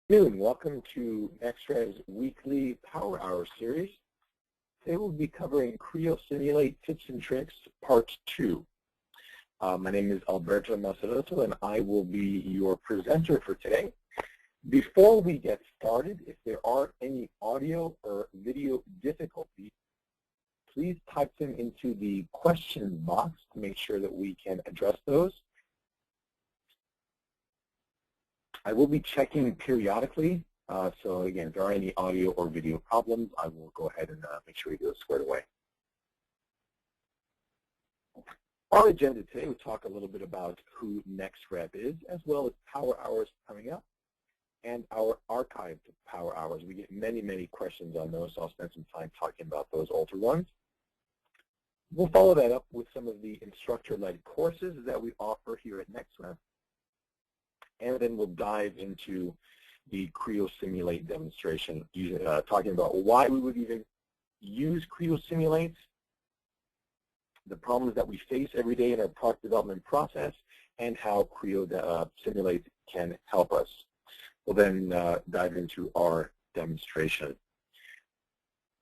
Welcome to NextRev's weekly Power Hour series. Today we'll be covering Creo Simulate Tips and Tricks Part 2. My name is Alberto Maceroso and I will be your presenter for today. Before we get started, if there are any audio or video difficulties, please type them into the question box to make sure that we can address those. I will be checking periodically, so again, if there are any audio or video problems, I will go ahead and make sure we get it squared away. Our agenda today, we talk a little bit about who NextRev is, as well as Power Hours coming up, and our archived Power Hours. We get many questions on those, so I'll spend some time talking about those older ones. We'll follow that up with some of the instructor-led courses that we offer here at NextRev. And then we'll dive into the Creo Simulate demonstration, talking about why we would even use Creo Simulate, the problems that we face every day in our product development process, and how Creo Simulate can help us. We'll then dive into our demonstration.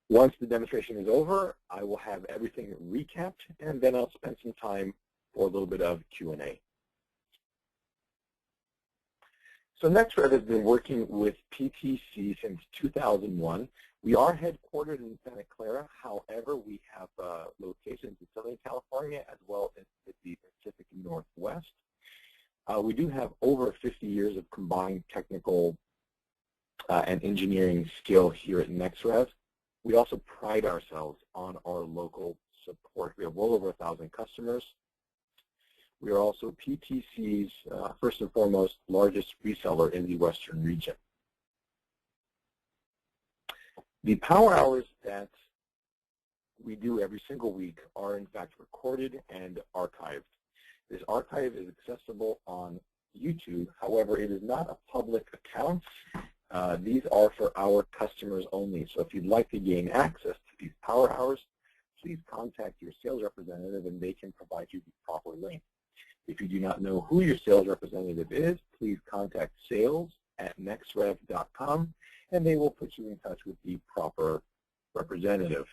Once the demonstration is over, I will have everything recapped, and then I'll spend some time for a little bit of Q&A. So NextRev has been working with PTC since 2001. We are headquartered in Santa Clara. However, we have locations in Southern California as well as the Pacific Northwest. We do have over 50 years of combined technical and engineering skill here at NextRev. We also pride ourselves on our local support. We have well over 1,000 customers. We are also PTC's, first and foremost, largest reseller in the Western region. The Power Hours that we do every single week are, in fact, recorded and archived. This archive is accessible on YouTube. However, it is not a public account. These are for our customers only. So if you'd like to gain access to these Power Hours, please contact your sales representative and they can provide you the proper link. If you do not know who your sales representative is, please contact sales@nextrev.com and they will put you in touch with the proper representative.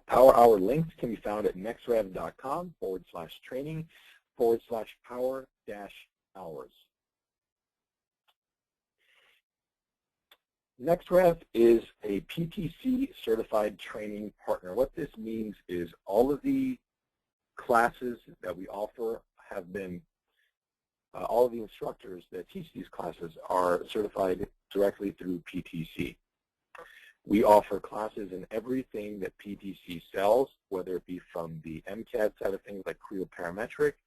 Power Hour links can be found at nextrev.com/training/power-hours. NextRev is a PTC certified training partner. What this means is all of the classes that we offer have been, all of the instructors that teach these classes are certified directly through PTC. We offer classes in everything that PTC sells, whether it be from the MCAD side of things like Creo Parametric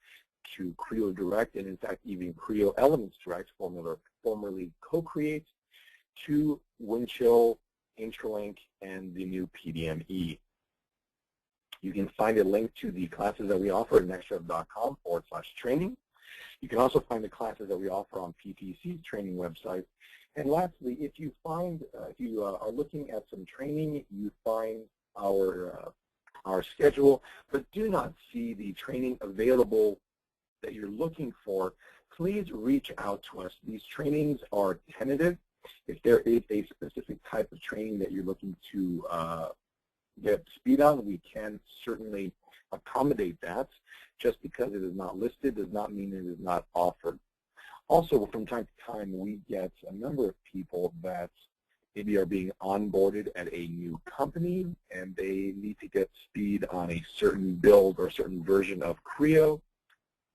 to Creo Direct, and in fact even Creo Elements Direct, formerly Co-Create, to Windchill, Intralink, and the new PDME. You can find a link to the classes that we offer at nextrev.com/training. You can also find the classes that we offer on PTC's training website. And lastly, if you are looking at some training, you find our schedule, but do not see the training available that you're looking for, please reach out to us. These trainings are tentative. If there is a specific type of training that you're looking to get speed on, we can certainly accommodate that. Just because it is not listed does not mean it is not offered. Also, from time to time, we get a number of people that maybe are being onboarded at a new company and they need to get speed on a certain build or certain version of Creo,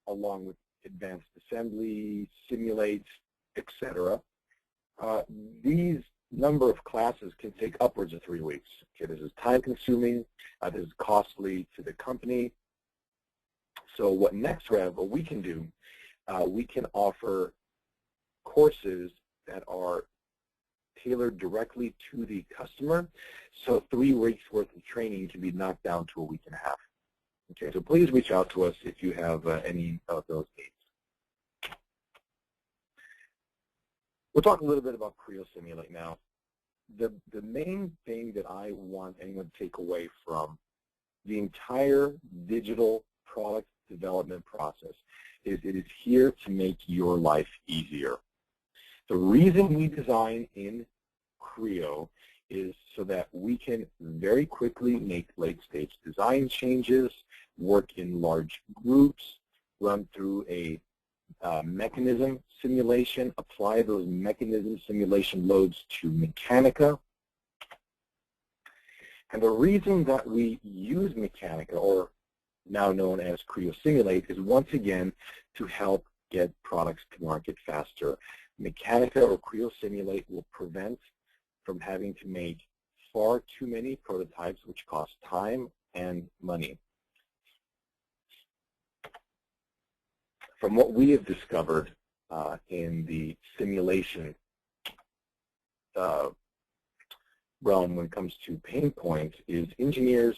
along with advanced assembly, simulate, etc. These number of classes can take upwards of 3 weeks. Okay, this is time-consuming. This is costly to the company. So what NextRev, what we can do, we can offer courses that are tailored directly to the customer. So 3 weeks worth of training can be knocked down to a week and a half. Okay, so please reach out to us if you have any of those needs. We'll talk a little bit about Creo Simulate now. The main thing that I want anyone to take away from the entire digital product development process is it is here to make your life easier. The reason we design in Creo is so that we can very quickly make late-stage design changes, work in large groups, run through a mechanism simulation, apply those mechanism simulation loads to Mechanica. And the reason that we use Mechanica, or now known as Creo Simulate, is once again to help get products to market faster. Mechanica or Creo Simulate will prevent from having to make far too many prototypes, which cost time and money. From what we have discovered in the simulation realm when it comes to pain points is engineers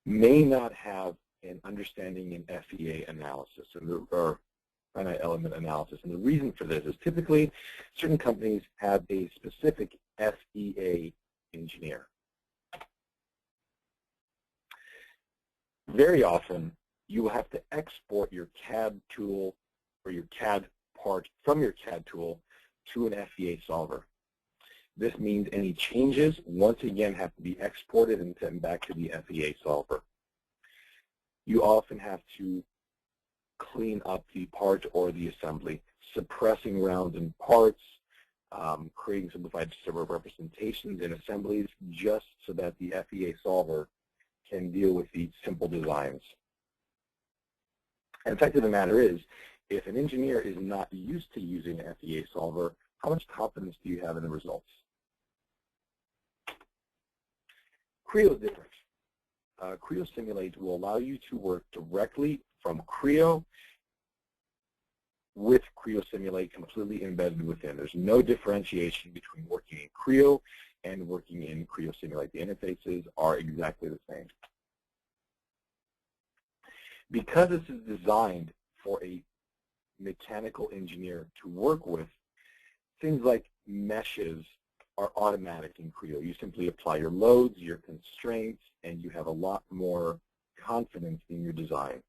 may not have an understanding in FEA analysis or finite element analysis. And the reason for this is typically certain companies have a specific FEA engineer. Very often, you will have to export your CAD tool or your CAD part from your CAD tool to an FEA solver. This means any changes, once again, have to be exported and sent back to the FEA solver. You often have to clean up the part or the assembly, suppressing rounds and parts, creating simplified server representations and assemblies just so that the FEA solver can deal with the simple designs. And the fact of the matter is, if an engineer is not used to using an FEA solver, how much confidence do you have in the results? Creo is different. Creo Simulate will allow you to work directly from Creo with Creo Simulate completely embedded within. There's no differentiation between working in Creo and working in Creo Simulate. The interfaces are exactly the same. Because this is designed for a mechanical engineer to work with, things like meshes are automatic in Creo. You simply apply your loads, your constraints, and you have a lot more confidence in your design.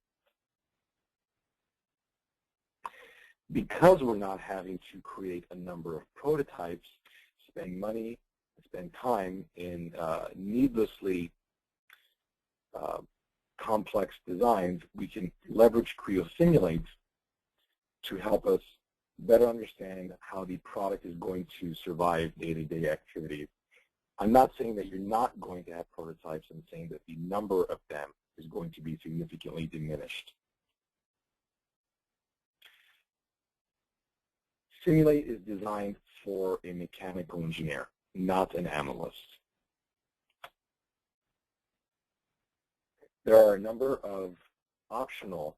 Because we're not having to create a number of prototypes, spend money, spend time in needlessly complex designs, we can leverage Creo Simulate to help us better understand how the product is going to survive day-to-day activities. I'm not saying that you're not going to have prototypes. I'm saying that the number of them is going to be significantly diminished. Simulate is designed for a mechanical engineer, not an analyst. There are a number of optional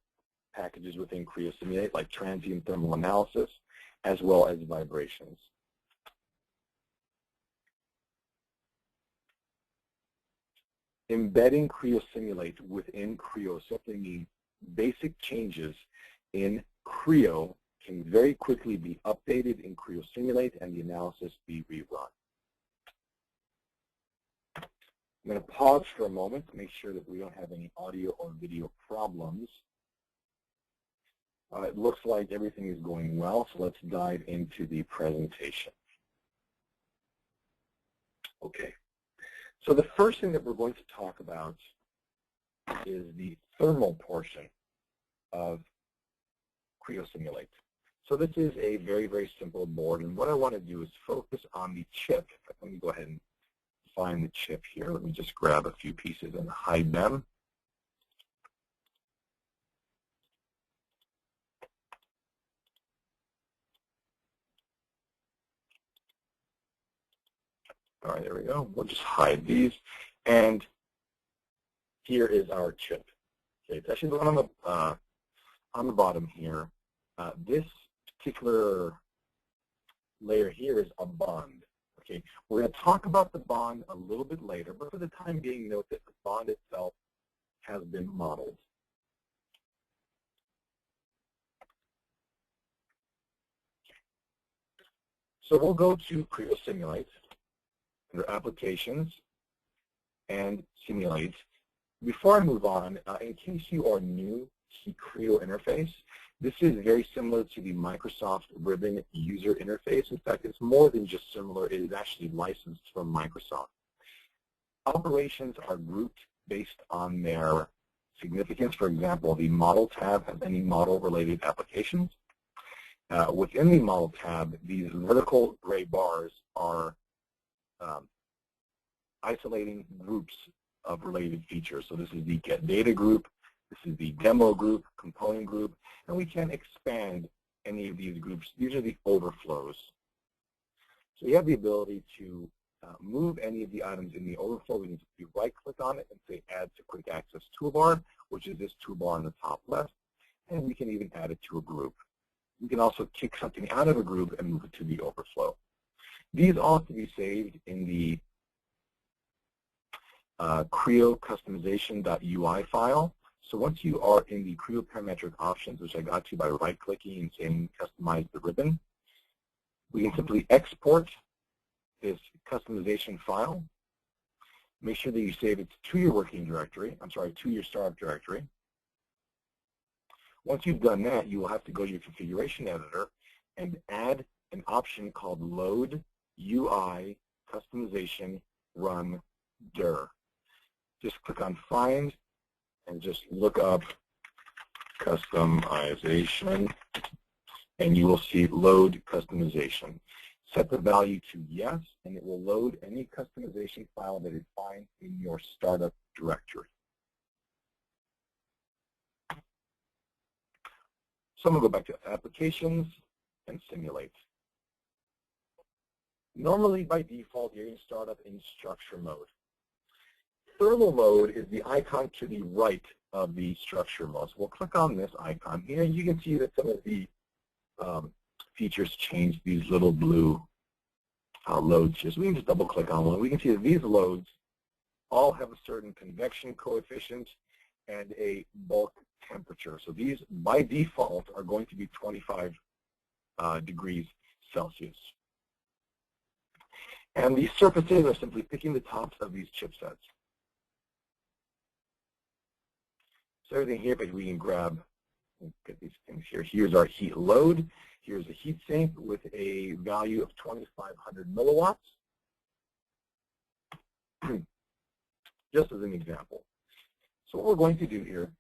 packages within Creo Simulate, like transient thermal analysis, as well as vibrations. Embedding Creo Simulate within Creo simply means basic changes in Creo can very quickly be updated in Creo Simulate and the analysis be rerun. I'm going to pause for a moment to make sure that we don't have any audio or video problems. It looks like everything is going well, so let's dive into the presentation. Okay, so the first thing that we're going to talk about is the thermal portion of Creo Simulate. So this is a very, very simple board, and what I want to do is focus on the chip. Let me go ahead and find the chip here. Let me just grab a few pieces and hide them. All right, there we go. We'll just hide these. And here is our chip. Okay, it's actually on the bottom here. This particular layer here is a bond. Okay, we're going to talk about the bond a little bit later, but for the time being, note that the bond itself has been modeled. So we'll go to Creo Simulate under Applications and Simulate. Before I move on, in case you are new Heat Creo interface. This is very similar to the Microsoft Ribbon user interface. In fact, it's more than just similar. It is actually licensed from Microsoft. Operations are grouped based on their significance. For example, the Model tab has any model-related applications. Within the Model tab, these vertical gray bars are isolating groups of related features. So this is the Get Data group, this is the Demo group, Component group, and we can expand any of these groups. These are the overflows. So you have the ability to move any of the items in the overflow. We can simply right-click on it and say Add to Quick Access Toolbar, which is this toolbar on the top left, and we can even add it to a group. We can also kick something out of a group and move it to the overflow. These all have to be saved in the Creo customization.ui file. So once you are in the Creo parametric options, which I got to by right-clicking and saying Customize the ribbon, we can simply export this customization file. Make sure that you save it to your working directory, to your startup directory. Once you've done that, you will have to go to your configuration editor and add an option called Load UI Customization Run dir. Just click on Find and just look up customization, and you will see Load Customization. Set the value to yes, and it will load any customization file that it finds in your startup directory. So I'm going to go back to Applications and Simulate. Normally, by default, you're going to start up in structure mode. Thermal mode is the icon to the right of the structure mode. So we'll click on this icon here, and you can see that some of the features change these little blue loads here. So we can just double click on one. We can see that these loads all have a certain convection coefficient and a bulk temperature. So these, by default, are going to be 25 degrees Celsius. And these surfaces are simply picking the tops of these chipsets. So everything here, but we can grab, get these things here. Here's our heat load. Here's a heat sink with a value of 2,500 milliwatts, just as an example. So what we're going to do here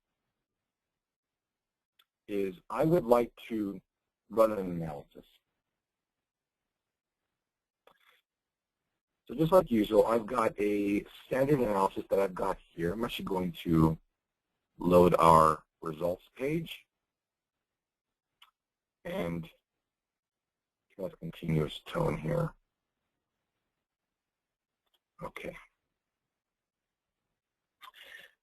is I would like to run an analysis. So just like usual, I've got a standard analysis that I've got here. I'm actually going to load our results page. And let's continuous tone here. Okay.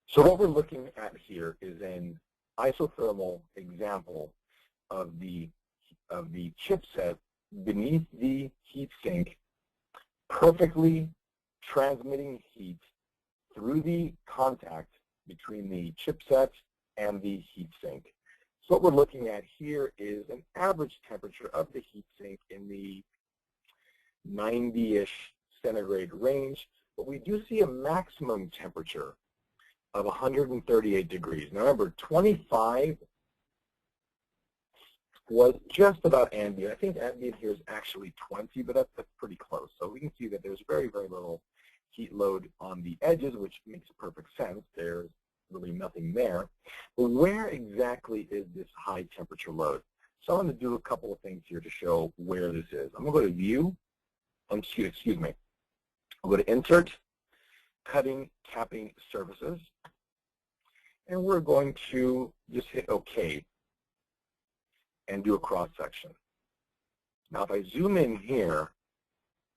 So what we're looking at here is an isothermal example of the chipset beneath the heatsink, perfectly transmitting heat through the contact between the chipset and the heatsink. So what we're looking at here is an average temperature of the heatsink in the 90-ish centigrade range, but we do see a maximum temperature of 138 degrees. Now remember, 25 was just about ambient. I think ambient here is actually 20, but that's pretty close. So we can see that there's very, very little heat load on the edges, which makes perfect sense. There's really nothing there. But where exactly is this high temperature load? So I'm going to do a couple of things here to show where this is. I'm going to go to View, excuse me. I'll go to Insert, Cutting, Capping Surfaces, and we're going to just hit OK and do a cross section. Now if I zoom in here,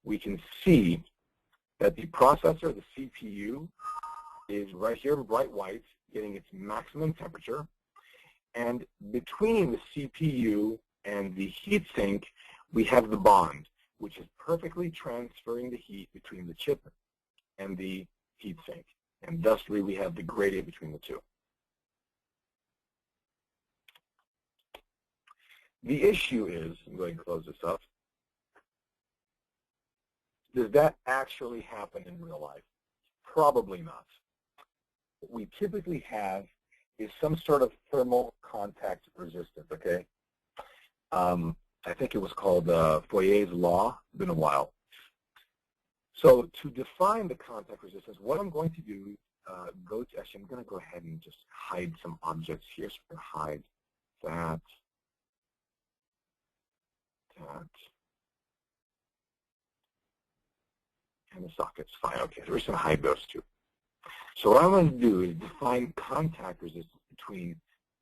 we can see that the processor, the CPU, is right here in bright white, getting its maximum temperature. And between the CPU and the heatsink, we have the bond, which is perfectly transferring the heat between the chip and the heatsink. And thusly, we have the gradient between the two. The issue is, I'm going to close this up, does that actually happen in real life? Probably not. What we typically have is some sort of thermal contact resistance, okay? I think it was called Fourier's law. It's been a while. So to define the contact resistance, what I'm going to do, actually I'm going to go ahead and just hide some objects here. So I'm going to hide that, and the socket's fine. Okay, so we're just going to hide those two. So what I'm going to do is define contact resistance between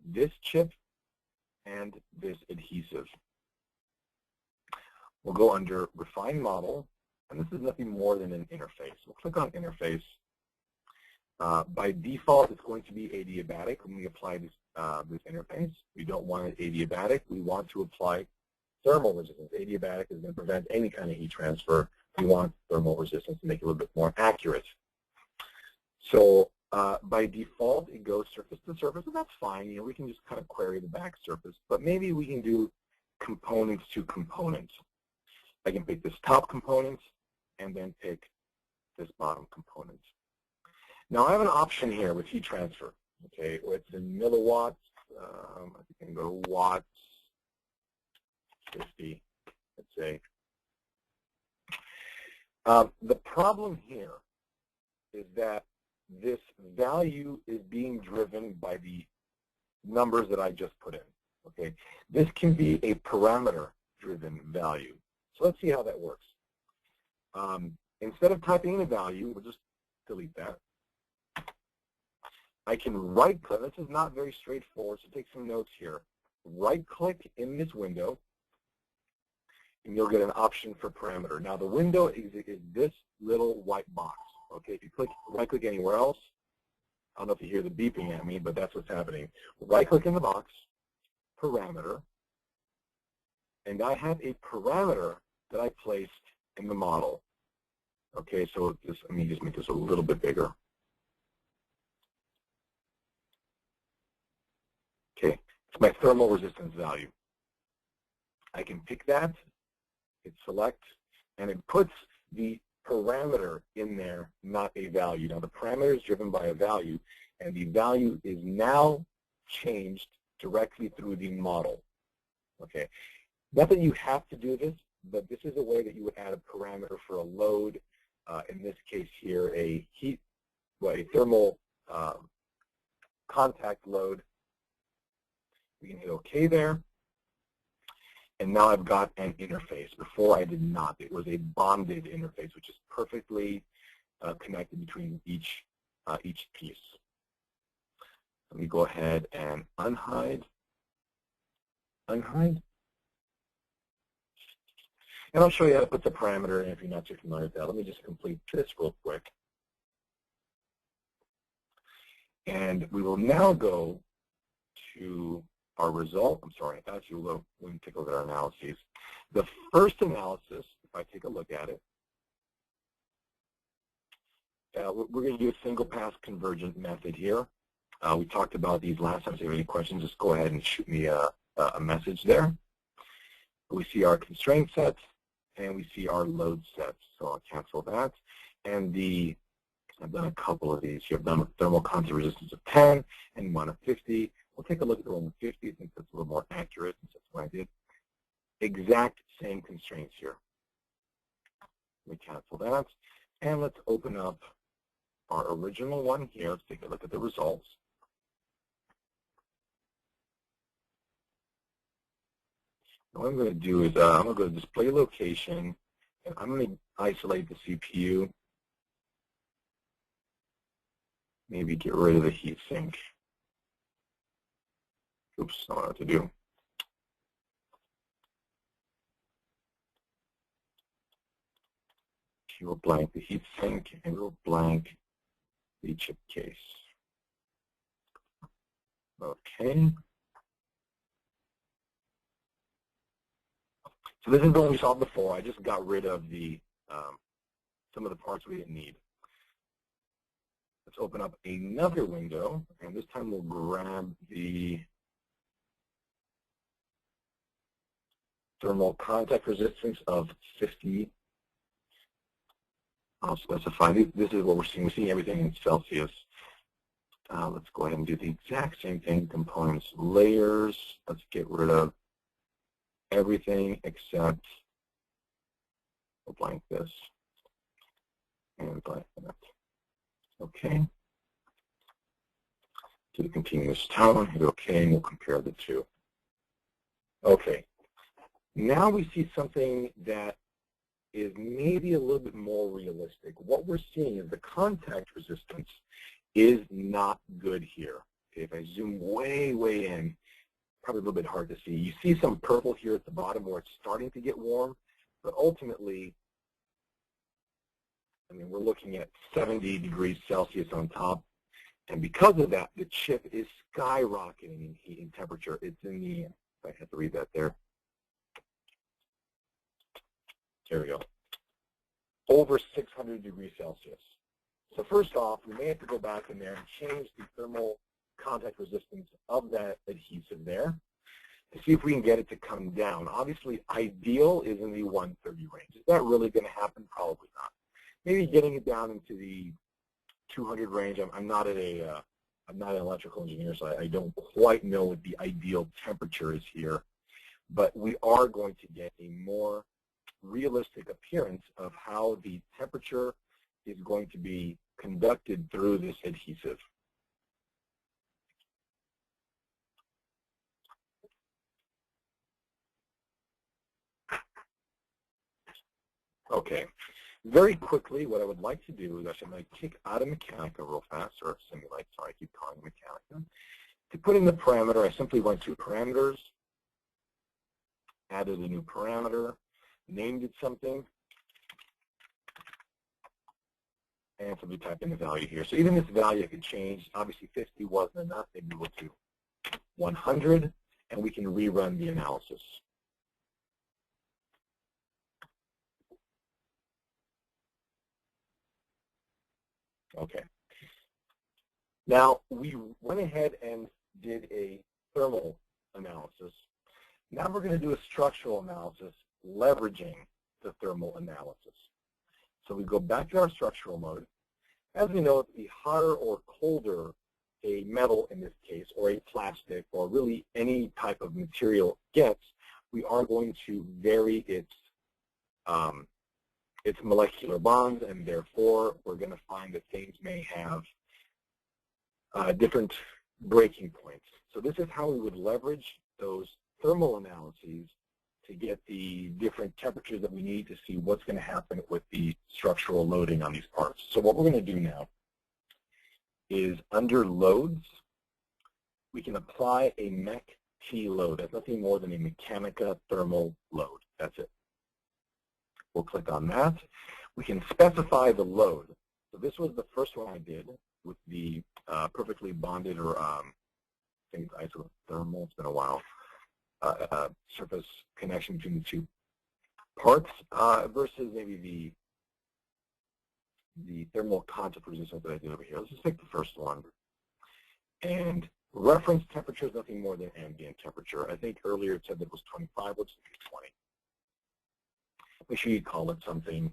this chip and this adhesive. We'll go under Refine Model, and this is nothing more than an interface. We'll click on Interface. By default, it's going to be adiabatic when we apply this, this interface. We don't want it adiabatic. We want to apply thermal resistance. Adiabatic is going to prevent any kind of heat transfer. We want thermal resistance to make it a little bit more accurate. So by default, it goes surface to surface, and that's fine. You know, we can just kind of query the back surface. But maybe we can do components to components. I can pick this top component and then pick this bottom component. Now I have an option here with heat transfer. Okay, it's in milliwatts. I think I can go to watts, 50, let's say. The problem here is that this value is being driven by the numbers that I just put in. Okay, this can be a parameter-driven value. So let's see how that works. Instead of typing in a value, we'll just delete that. I can right-click. This is not very straightforward, so take some notes here. Right-click in this window, and you'll get an option for parameter. Now, the window is this little white box. Okay, if you right-click anywhere else, I don't know if you hear the beeping at me, but that's what's happening. Right-click in the box, parameter, and I have a parameter that I placed in the model. Okay, so let me just make this a little bit bigger. Okay, it's my thermal resistance value. I can pick that, hit select, and it puts the parameter in there, not a value. Now the parameter is driven by a value, and the value is now changed directly through the model. Okay, not that you have to do this, but this is a way that you would add a parameter for a load. In this case here, a thermal contact load. We can hit OK there. And now I've got an interface. Before I did not. It was a bonded interface, which is perfectly connected between each piece. Let me go ahead and unhide. And I'll show you how to put the parameter in if you're not too familiar with that. Let me just complete this real quick. And we will now go to our result. I'm sorry, actually we'll take a look at our analyses. The first analysis, if I take a look at it, we're going to do a single pass convergent method here. We talked about these last time. So if you have any questions, just go ahead and shoot me a message there. We see our constraint sets, and we see our load sets. So I'll cancel that. And I've done a couple of these here. I've done a thermal contact resistance of 10 and one of 50. We'll take a look at the one of 50. I think that's a little more accurate, since that's what I did. Exact same constraints here. Let me cancel that. And let's open up our original one here. Let's take a look at the results. What I'm going to do is I'm going to go to display location, and I'm going to isolate the CPU. Maybe get rid of the heat sink. Oops, I don't know what to do. Okay, we'll blank the heat sink, and we'll blank the chip case. Okay. So this is what we saw before. I just got rid of the some of the parts we didn't need. Let's open up another window, and this time we'll grab the thermal contact resistance of 50. I'll specify this is what we're seeing. We're seeing everything in Celsius. Let's go ahead and do the exact same thing. Components, layers. Let's get rid of everything except blank this and blank that. Okay. To the continuous tone, hit OK, and we'll compare the two. Okay. Now we see something that is maybe a little bit more realistic. What we're seeing is the contact resistance is not good here. Okay, if I zoom way, way in, probably a little bit hard to see. You see some purple here at the bottom where it's starting to get warm, but ultimately, I mean, we're looking at 70 degrees Celsius on top, and because of that, the chip is skyrocketing in heat and temperature. It's in the, if I have to read that there. There we go. Over 600 degrees Celsius. So first off, we may have to go back in there and change the thermal contact resistance of that adhesive there to see if we can get it to come down. Obviously, ideal is in the 130 range. Is that really going to happen? Probably not. Maybe getting it down into the 200 range. I'm not an electrical engineer, so I don't quite know what the ideal temperature is here. But we are going to get a more realistic appearance of how the temperature is going to be conducted through this adhesive. Okay. Very quickly, what I would like to do is actually I'm going to kick out of Mechanica real fast, or Simulate, sorry, I keep calling it Mechanica. To put in the parameter, I simply went to Parameters, added a new parameter, named it something, and simply type in the value here. So even this value I could change. Obviously 50 wasn't enough. Maybe we'll do 100, and we can rerun the analysis. Okay. Now, we went ahead and did a thermal analysis. Now we're going to do a structural analysis leveraging the thermal analysis. So we go back to our structural mode. As we know, the hotter or colder a metal in this case, or a plastic, or really any type of material gets, we are going to vary its molecular bonds, and therefore we're going to find that things may have different breaking points. So this is how we would leverage those thermal analyses to get the different temperatures that we need to see what's going to happen with the structural loading on these parts. So what we're going to do now is under loads, we can apply a MEC-T load. That's nothing more than a Mechanica thermal load. That's it. We'll click on that. We can specify the load. So this was the first one I did with the perfectly bonded, or I think it's isothermal, it's been a while, surface connection between the two parts versus maybe the thermal contact resistance that I did over here. Let's just take the first one. And reference temperature is nothing more than ambient temperature. I think earlier it said that it was 25. Let's do 20. Make sure you call it something.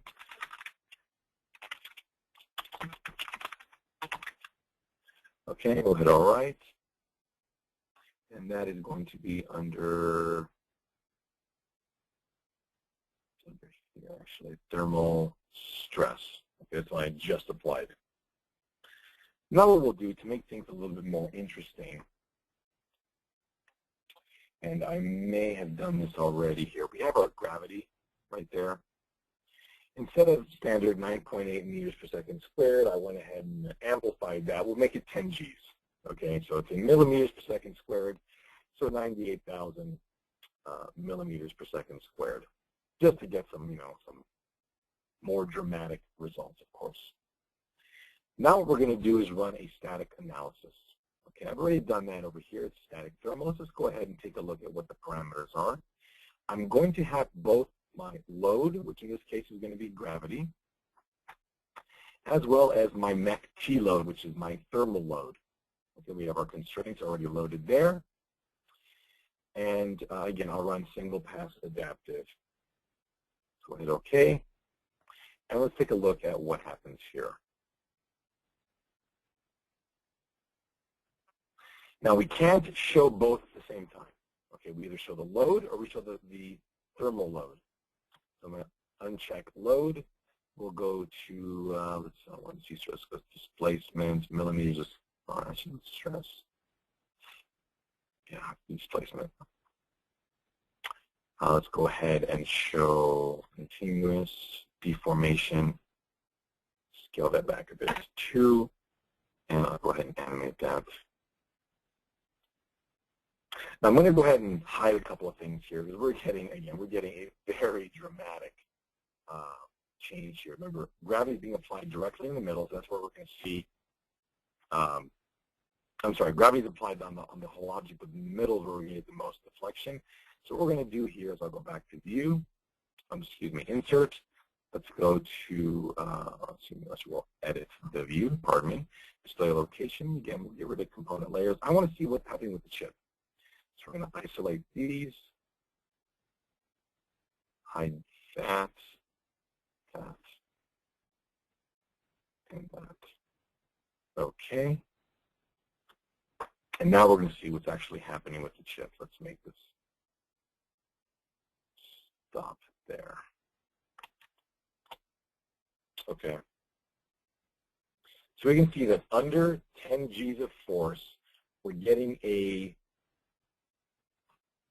Okay, we'll hit all right. And that is going to be under here, actually, thermal stress. Okay, that's what I just applied. Now what we'll do to make things a little bit more interesting, and I may have done this already here, we have our gravity right there. Instead of standard 9.8 meters per second squared, I went ahead and amplified that. We'll make it 10 Gs. Okay, so it's in millimeters per second squared, so 98,000 millimeters per second squared, just to get some, some more dramatic results, of course. Now what we're going to do is run a static analysis. Okay, I've already done that over here. It's static thermal. Let's just go ahead and take a look at what the parameters are. I'm going to have both my load, which in this case is going to be gravity, as well as my MEC-T load, which is my thermal load. Okay, we have our constraints already loaded there. And again, I'll run single pass adaptive. So hit OK. And let's take a look at what happens here. Now we can't show both at the same time. Okay, we either show the load or we show the thermal load. So I'm going to uncheck load. We'll go to, let's see, stress displacement, millimeters of stress. Yeah, displacement. Let's go ahead and show continuous deformation. Scale that back a bit to 2, and I'll go ahead and animate that. Now I'm going to go ahead and hide a couple of things here because we're getting a very dramatic change here. Remember, gravity is being applied directly in the middle, so that's where we're going to see. I'm sorry, gravity is applied on the whole object, but in the middle is where we're going to get the most deflection. So what we're going to do here is I'll go back to view, insert. Let's go to, we'll edit the view, pardon me. Display location, again, we'll get rid of component layers. I want to see what's happening with the chip. So we're going to isolate these, hide that, and that. Okay. And now we're going to see what's actually happening with the chip. Let's make this stop there. Okay. So we can see that under 10 G's of force, we're getting a,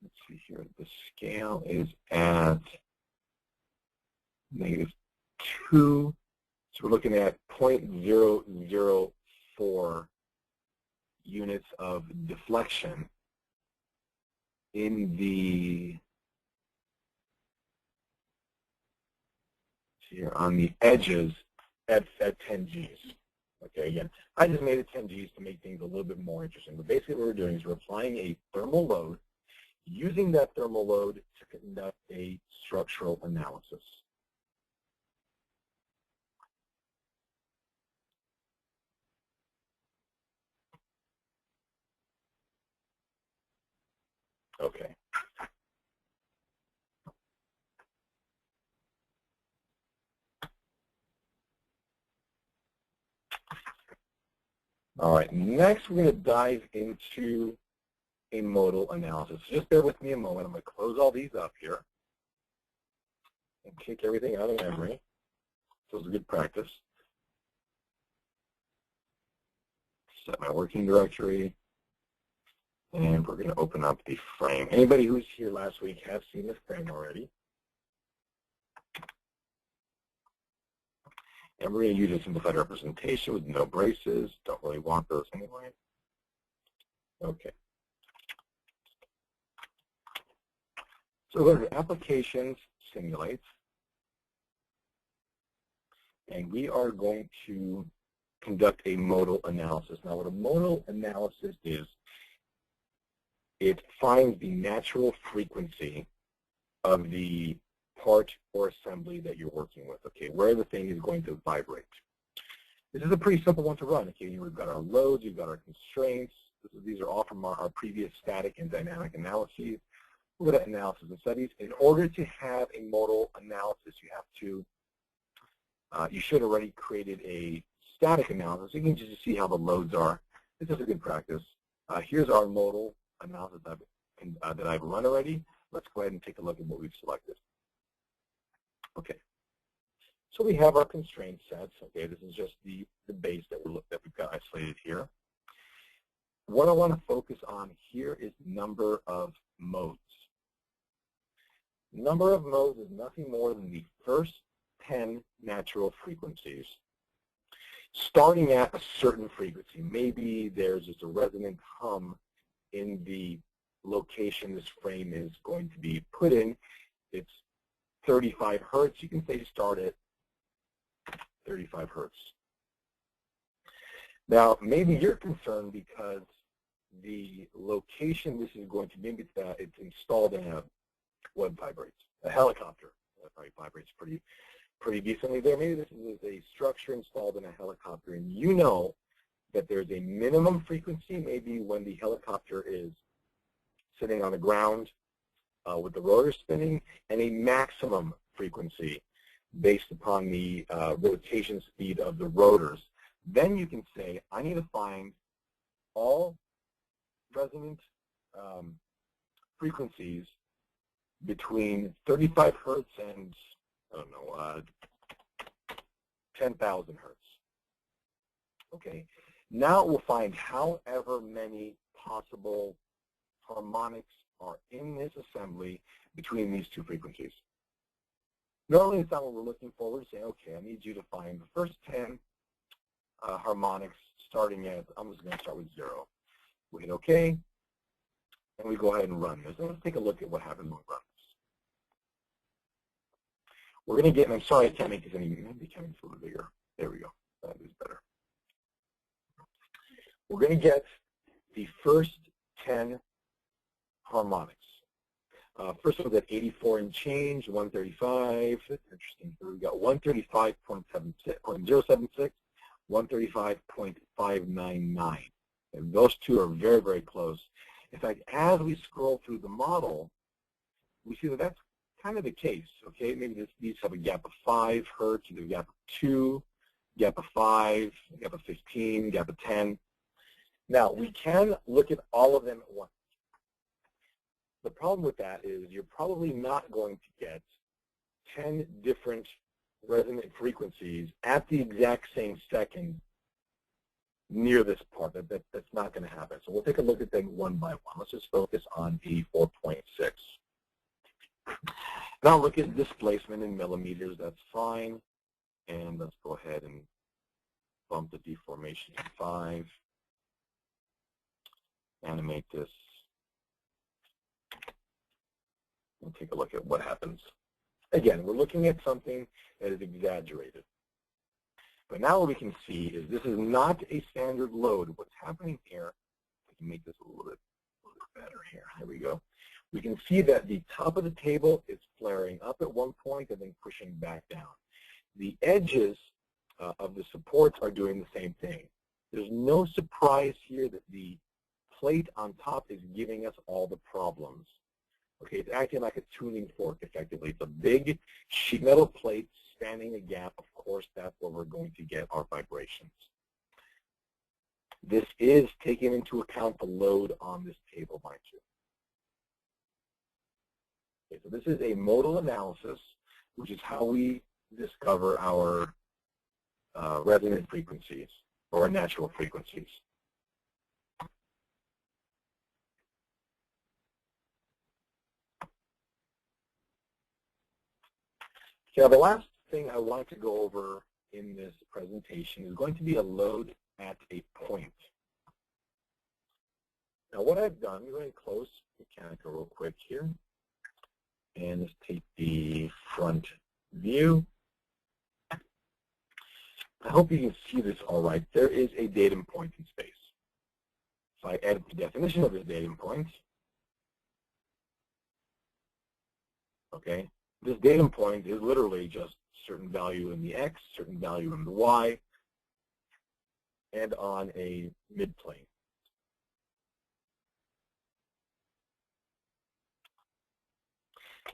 let's see here, the scale is at -2. So we're looking at 0.004 units of deflection in the, here on the edges at 10 G's. Okay, again, I just made it 10 G's to make things a little bit more interesting. But basically what we're doing is we're applying a thermal load, using that thermal load to conduct a structural analysis. Okay. All right, next we're going to dive into a modal analysis. Just bear with me a moment. I'm going to close all these up here and kick everything out of memory. So it's a good practice. Set my working directory, and we're going to open up the frame. Anybody who's here last week has seen this frame already. And we're going to use a simplified representation with no braces. Don't really want those anyway. Okay. So go to Applications, Simulate. And we are going to conduct a modal analysis. Now what a modal analysis is, it finds the natural frequency of the part or assembly that you're working with, okay, where the thing is going to vibrate. This is a pretty simple one to run, okay. We've got our loads, we've got our constraints. These are all from our previous static and dynamic analyses. We'll go to analysis and studies. In order to have a modal analysis, you have to, you should have already created a static analysis. You can just see how the loads are. This is a good practice. Here's our modal analysis that I've run already. Let's go ahead and take a look at what we've selected. Okay, so we have our constraint sets. Okay, this is just the base that we've got isolated here. What I want to focus on here is number of modes. Number of modes is nothing more than the first 10 natural frequencies, starting at a certain frequency. Maybe there's just a resonant hum in the location this frame is going to be put in. It's 35 hertz. You can say start at 35 hertz. Now, maybe you're concerned because the location this is going to be, it's installed in a, what vibrates? A helicopter. That probably vibrates pretty decently there. Maybe this is a structure installed in a helicopter, and you know that there's a minimum frequency, maybe when the helicopter is sitting on the ground with the rotor spinning, and a maximum frequency based upon the rotation speed of the rotors. Then you can say, I need to find all resonant frequencies between 35 hertz and, I don't know, 10,000 hertz. Okay, now we'll find however many possible harmonics are in this assembly between these two frequencies. Normally it's not what we're looking for. We're saying, okay, I need you to find the first 10 harmonics starting at, I'm just going to start with 0. We hit OK, and we go ahead and run this. And let's take a look at what happens when we run this. We're going to get, and I'm sorry I can't make this any, maybe it can make this a little bigger. There we go. That is better. We're going to get the first 10 harmonics. First one's at 84 and change, 135. That's interesting. So we've got 135.076, 135.599. And those two are very, very close. In fact, as we scroll through the model, we see that that's kind of the case. Okay, maybe these have a gap of 5 hertz, a gap of 2, gap of 5, gap of 15, gap of 10. Now, we can look at all of them at once. The problem with that is you're probably not going to get 10 different resonant frequencies at the exact same second near this part. That's not going to happen. So we'll take a look at them one by one. Let's just focus on the 4.6. Now look at displacement in millimeters. That's fine. And let's go ahead and bump the deformation to 5. Animate this. And take a look at what happens. Again, we're looking at something that is exaggerated. But now what we can see is this is not a standard load. What's happening here, I can make this a little bit better here. Here we go. We can see that the top of the table is flaring up at one point and then pushing back down. The edges of the supports are doing the same thing. There's no surprise here that the plate on top is giving us all the problems. Okay, it's acting like a tuning fork effectively. It's a big sheet metal plate spanning a gap. Of course, that's where we're going to get our vibrations. This is taking into account the load on this table, mind you. Okay, so this is a modal analysis, which is how we discover our resonant frequencies or natural frequencies. Now, the last thing I wanted to go over in this presentation is going to be a load at a point. Now, what I've done, I'm going to close Mechanical real quick here, and let's take the front view. I hope you can see this all right. There is a datum point in space. So I added the definition of this datum point. Okay. This datum point is literally just certain value in the x, certain value in the y, and on a midplane.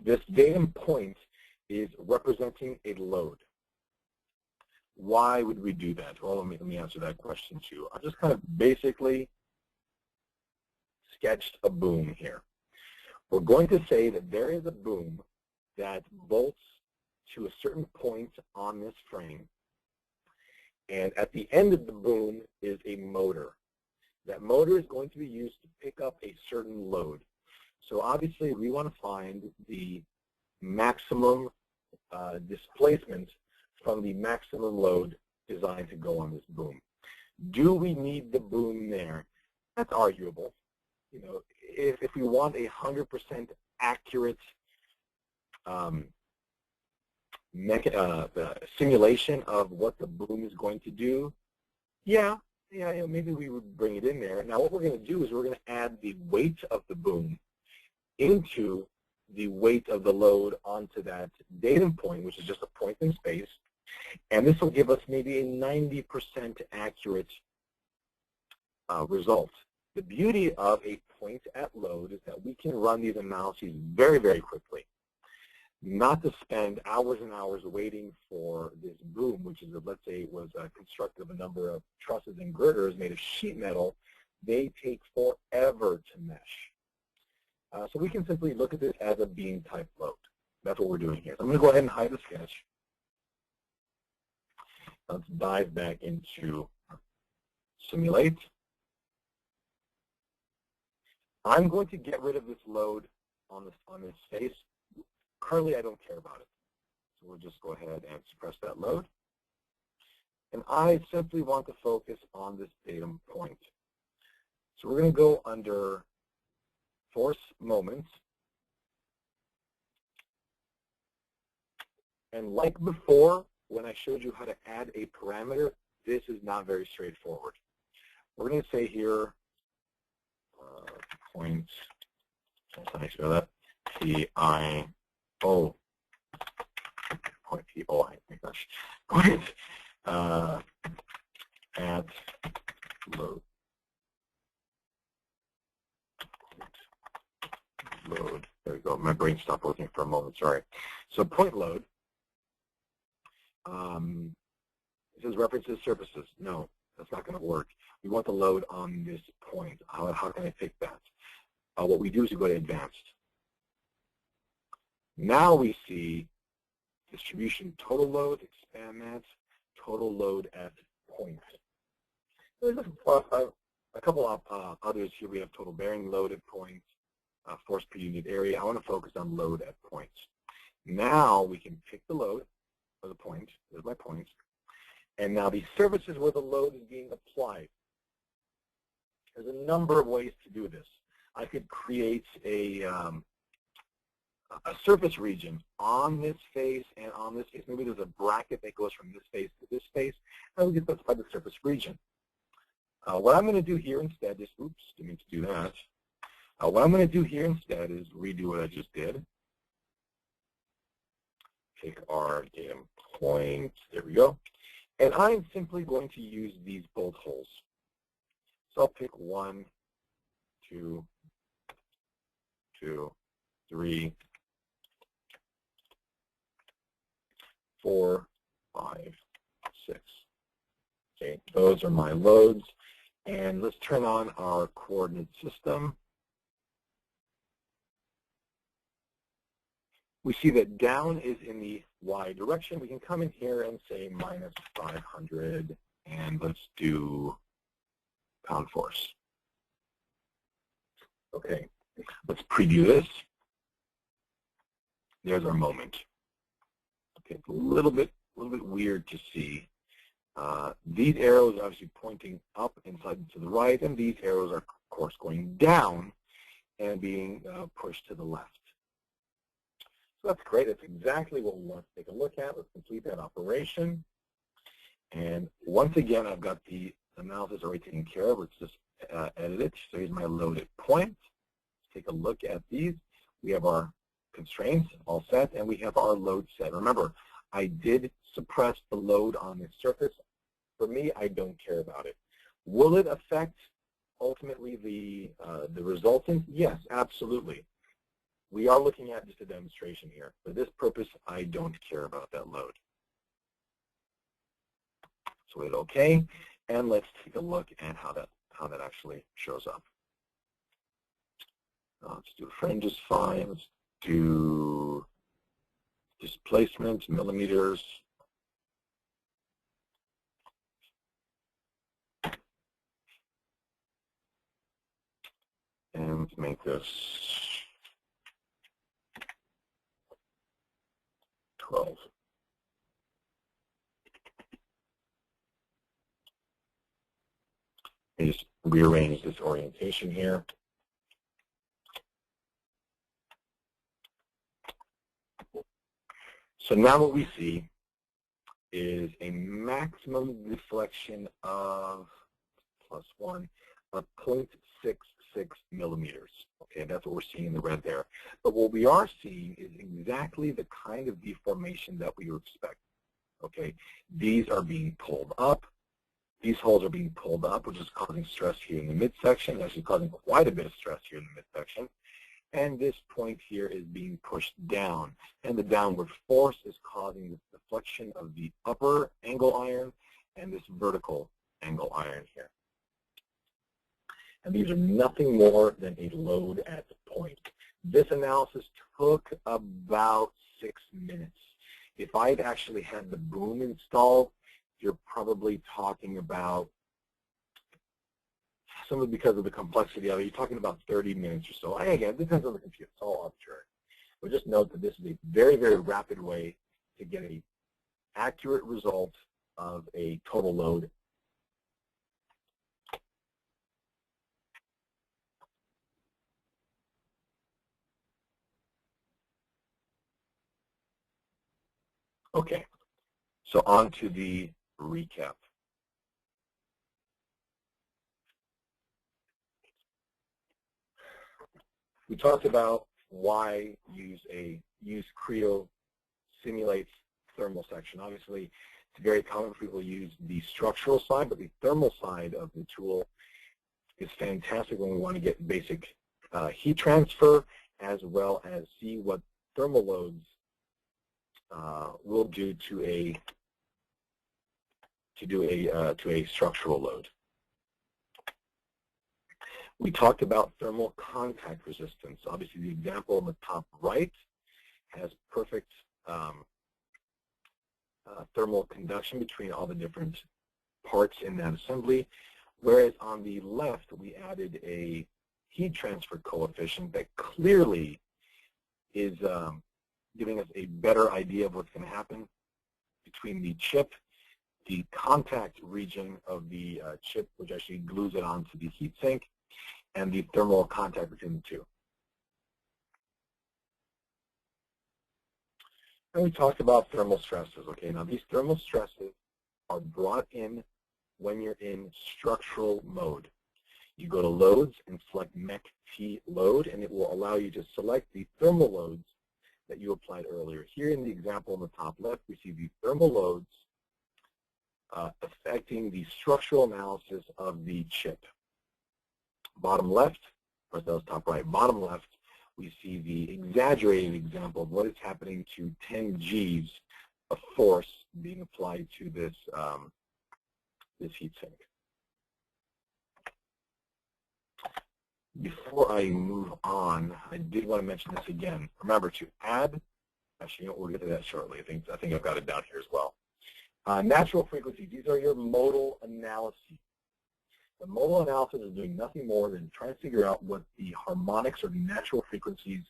This datum point is representing a load. Why would we do that? Well, let me answer that question too. I just kind of basically sketched a boom here. We're going to say that there is a boom that bolts to a certain point on this frame. And at the end of the boom is a motor. That motor is going to be used to pick up a certain load. So obviously we want to find the maximum displacement from the maximum load designed to go on this boom. Do we need the boom there? That's arguable. You know, if we want a 100% accurate simulation of what the boom is going to do, yeah, maybe we would bring it in there. Now what we're going to do is we're going to add the weight of the boom into the weight of the load onto that datum point, which is just a point in space, and this will give us maybe a 90% accurate result. The beauty of a point at load is that we can run these analyses very, very quickly. Not to spend hours and hours waiting for this boom, which is, let's say it was constructed of a number of trusses and girders made of sheet metal they take forever to mesh. So we can simply look at this as a beam type load. That's what we're doing here. So I'm going to go ahead and hide the sketch. Let's dive back into simulate. I'm going to get rid of this load on this face. Currently, I don't care about it. So we'll just go ahead and suppress that load. And I simply want to focus on this datum point. So we're going to go under force moments. And like before, when I showed you how to add a parameter, this is not very straightforward. We're going to say here, point, I spell that, P-I-O, point P-O-I, oh my gosh, point, at load. Load, there we go, my brain stopped working for a moment, sorry. So point load, it says references surfaces. No, that's not going to work. We want the load on this point. How can I pick that? What we do is we go to advanced. Now we see distribution total load, expand that, total load at point. There's a couple of others here. We have total bearing load at point, force per unit area. I want to focus on load at point. Now we can pick the load or the point. There's my point. And now the surfaces where the load is being applied. There's a number of ways to do this. I could create a surface region on this face and on this face. Maybe there's a bracket that goes from this face to this face, and we can specify the surface region. What I'm going to do here instead is, oops, didn't mean to do that. What I'm going to do here instead is redo what I just did. Pick our datum point. There we go. And I'm simply going to use these bolt holes. So I'll pick 1, 2, 3, 4, 5, 6. Okay, those are my loads. And let's turn on our coordinate system. We see that down is in the y direction. We can come in here and say minus 500, and let's do pound force. Okay, let's preview this. There's our moment. Okay, it's a little bit weird to see. These arrows are obviously pointing up inside and to the right, and these arrows are, of course, going down and being pushed to the left. So that's great. That's exactly what we want to take a look at. Let's complete that operation. And once again, I've got the analysis already taken care of. Let's just edit it. So here's my loaded point. Let's take a look at these. We have our constraints all set, and we have our load set. Remember, I did suppress the load on this surface. For me, I don't care about it. Will it affect ultimately the resultant? Yes, absolutely. We are looking at just a demonstration here. For this purpose, I don't care about that load. So hit OK, and let's take a look at how that actually shows up. Let's do fringes fine. Let's do displacement, millimeters. And let's make this 12. And just rearrange this orientation here. So now what we see is a maximum deflection of +1 of 0.66 millimeters. Okay, that's what we're seeing in the red there. But what we are seeing is exactly the kind of deformation that we expect. Okay, these are being pulled up. These holes are being pulled up, which is causing stress here in the midsection, actually causing quite a bit of stress here in the midsection. And this point here is being pushed down. And the downward force is causing the deflection of the upper angle iron and this vertical angle iron here. And these are nothing more than a load at point. This analysis took about 6 minutes. If I'd actually had the boom installed, you're probably talking about, simply because of the complexity of it, you're talking about 30 minutes or so. Again, it depends on the computer. It's all arbitrary. But just note that this is a very, very rapid way to get an accurate result of a total load. Okay, so on to the recap. We talked about why use Creo simulates thermal section. Obviously, it's very common for people to use the structural side, but the thermal side of the tool is fantastic when we want to get basic heat transfer, as well as see what thermal loads will do to a structural load. We talked about thermal contact resistance. Obviously, the example on the top right has perfect thermal conduction between all the different parts in that assembly, whereas on the left, we added a heat transfer coefficient that clearly is giving us a better idea of what's going to happen between the chip, the contact region of the chip, which actually glues it onto the heat sink, and the thermal contact between the two. And we talked about thermal stresses. Okay, now these thermal stresses are brought in when you're in structural mode. You go to loads and select MEC-T load, and it will allow you to select the thermal loads that you applied earlier. Here in the example on the top left, we see the thermal loads affecting the structural analysis of the chip. Bottom left, or that was top right, bottom left, we see the exaggerated example of what is happening to 10 Gs of force being applied to this, this heat sink. Before I move on, I did want to mention this again. Remember to add, actually, we'll get to that shortly. I think I've got it down here as well. Natural frequencies, these are your modal analyses. The modal analysis is doing nothing more than trying to figure out what the harmonics or the natural frequencies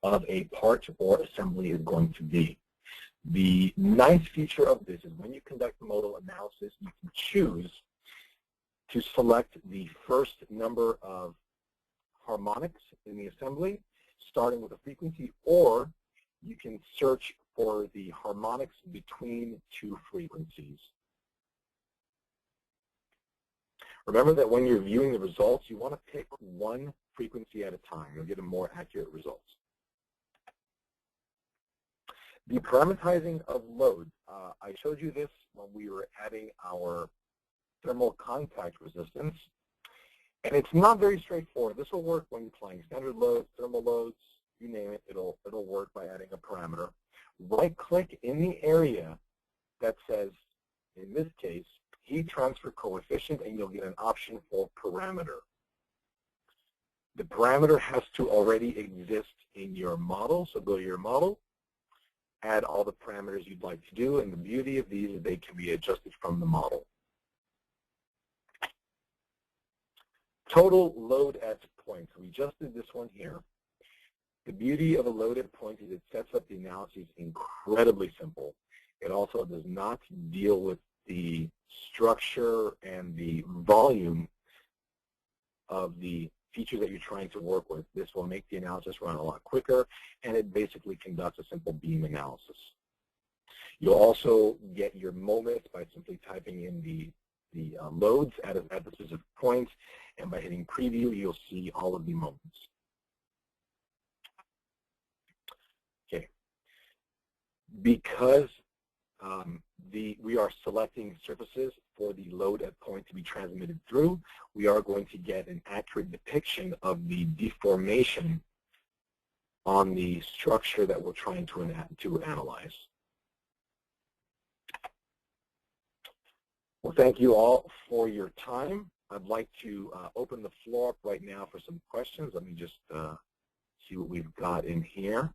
of a part or assembly is going to be. The nice feature of this is when you conduct the modal analysis, you can choose to select the first number of harmonics in the assembly, starting with a frequency, or you can search for the harmonics between two frequencies. Remember that when you're viewing the results, you want to pick one frequency at a time. You'll get a more accurate results. The parameterizing of loads. I showed you this when we were adding our thermal contact resistance. And it's not very straightforward. This will work when you're applying standard loads, thermal loads, you name it, it'll work by adding a parameter. Right-click in the area that says, in this case, heat transfer coefficient, and you'll get an option for parameter. The parameter has to already exist in your model, so go to your model, add all the parameters you'd like to do, and the beauty of these is they can be adjusted from the model. Total load at point. So we just did this one here. The beauty of a load at point is it sets up the analysis incredibly simple. It also does not deal with the structure and the volume of the features that you're trying to work with. This will make the analysis run a lot quicker, and it basically conducts a simple beam analysis. You'll also get your moments by simply typing in the loads at the specific points, and by hitting preview, you'll see all of the moments. Okay. Because we are selecting surfaces for the load at point to be transmitted through, we are going to get an accurate depiction of the deformation on the structure that we're trying to analyze. Well, thank you all for your time. I'd like to open the floor up right now for some questions. Let me just see what we've got in here.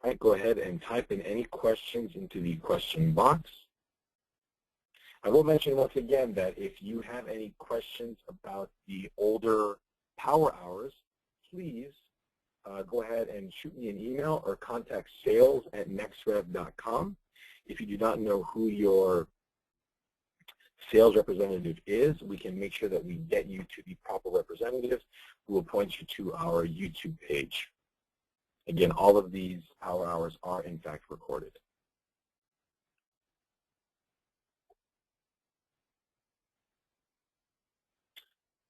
All right, go ahead and type in any questions into the question box. I will mention once again that if you have any questions about the older power hours, please go ahead and shoot me an email or contact sales@nextrev.com. If you do not know who your sales representative is, we can make sure that we get you to the proper representative who will point you to our YouTube page. Again, all of these power hours are in fact recorded.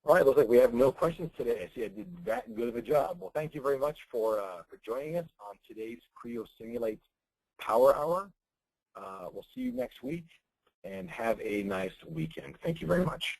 All right, looks like we have no questions today. I see I did that good of a job. Well, thank you very much for joining us on today's Creo Simulate Power Hour. We'll see you next week, and have a nice weekend. Thank you very much.